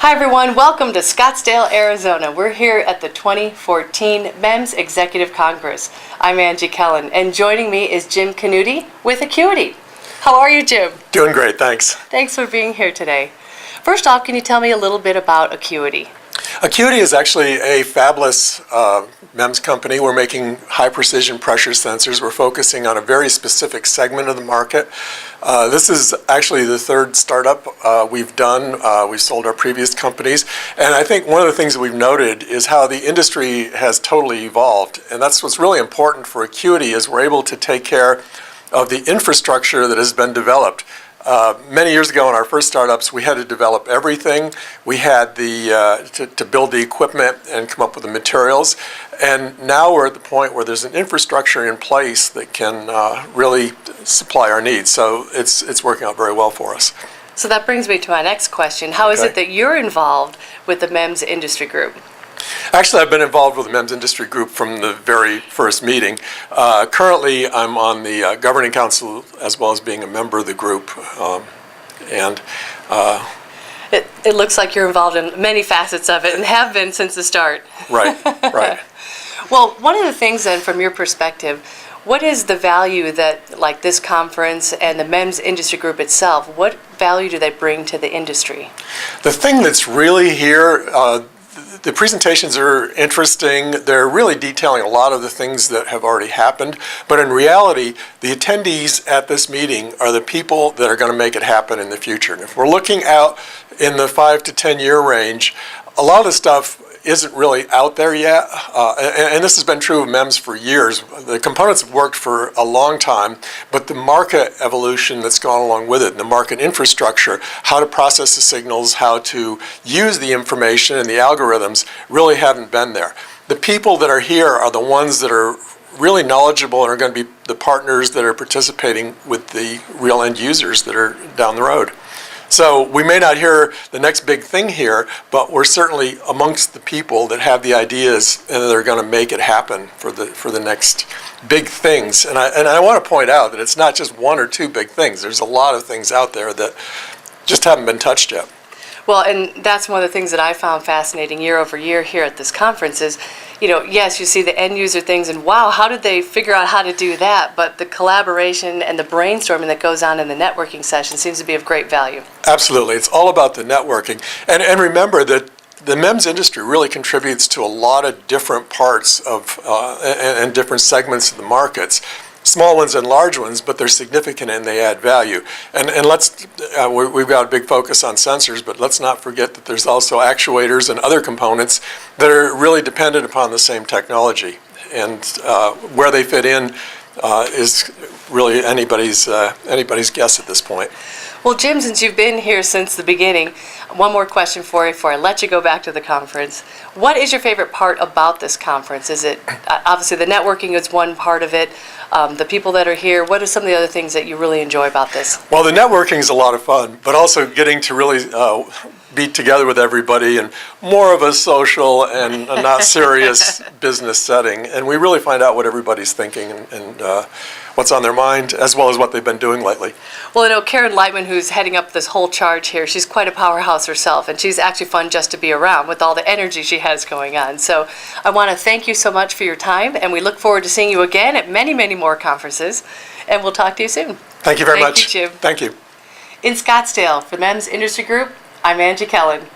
Hi everyone, welcome to Scottsdale, Arizona. We're here at the 2014 MEMS Executive Congress. I'm Angie Kellen, and joining me is Jim Knutti with Acuity. How are you, Jim? Doing great, thanks. Thanks for being here today. First off, can you tell me a little bit about Acuity? Acuity is actually a fabless MEMS company. We're making high-precision pressure sensors. We're focusing on a very specific segment of the market. This is actually the third startup we've done. We've sold our previous companies. And I think one of the things that we've noted is how the industry has totally evolved. And that's what's really important for Acuity is we're able to take care of the infrastructure that has been developed. Many years ago in our first startups, we had to develop everything. We had to build the equipment and come up with the materials. And now we're at the point where there's an infrastructure in place that can really supply our needs. So it's working out very well for us. So that brings me to my next question. How is it that you're involved with the MEMS industry group? Actually, I've been involved with the MEMS industry group from the very first meeting. Currently, I'm on the governing council as well as being a member of the group. It looks like you're involved in many facets of it and have been since the start. Right, right. Well, one of the things then from your perspective, what is the value that, like this conference and the MEMS industry group itself, what value do they bring to the industry? The thing that's really here, the presentations are interesting. They're really detailing a lot of the things that have already happened. But in reality, the attendees at this meeting are the people that are going to make it happen in the future. And if we're looking out in the 5 to 10 year range, a lot of the stuff isn't really out there yet, and this has been true of MEMS for years. The components have worked for a long time, but the market evolution that's gone along with it, and the market infrastructure, how to process the signals, how to use the information and the algorithms really haven't been there. The people that are here are the ones that are really knowledgeable and are going to be the partners that are participating with the real end users that are down the road. So we may not hear the next big thing here, but we're certainly amongst the people that have the ideas and they're going to make it happen for the next big things. And I want to point out that it's not just one or two big things. There's a lot of things out there that just haven't been touched yet. Well, and that's one of the things that I found fascinating year over year here at this conference is, you know, yes, you see the end user things and wow, how did they figure out how to do that? But the collaboration and the brainstorming that goes on in the networking session seems to be of great value. Absolutely. It's all about the networking. And remember that the MEMS industry really contributes to a lot of different parts of and different segments of the markets. Small ones and large ones, but they're significant and they add value. And we've got a big focus on sensors, but let's not forget that there's also actuators and other components that are really dependent upon the same technology. And where they fit in is really anybody's guess at this point. Well, Jim, since you've been here since the beginning, one more question for you before I let you go back to the conference. What is your favorite part about this conference? Is it, obviously the networking is one part of it, the people that are here, what are some of the other things that you really enjoy about this? Well, the networking is a lot of fun, but also getting to really be together with everybody in more of a social and a not serious business setting. And we really find out what everybody's thinking and what's on their mind, as well as what they've been doing lately. Well, I know Karen Lightman, who's heading up this whole charge here, she's quite a powerhouse herself, and she's actually fun just to be around with all the energy she has going on. So I want to thank you so much for your time, and we look forward to seeing you again at many, many more conferences, and we'll talk to you soon. Thank you very much. Thank you, Jim. Thank you. In Scottsdale, for MEMS Industry Group, I'm Angie Kellen.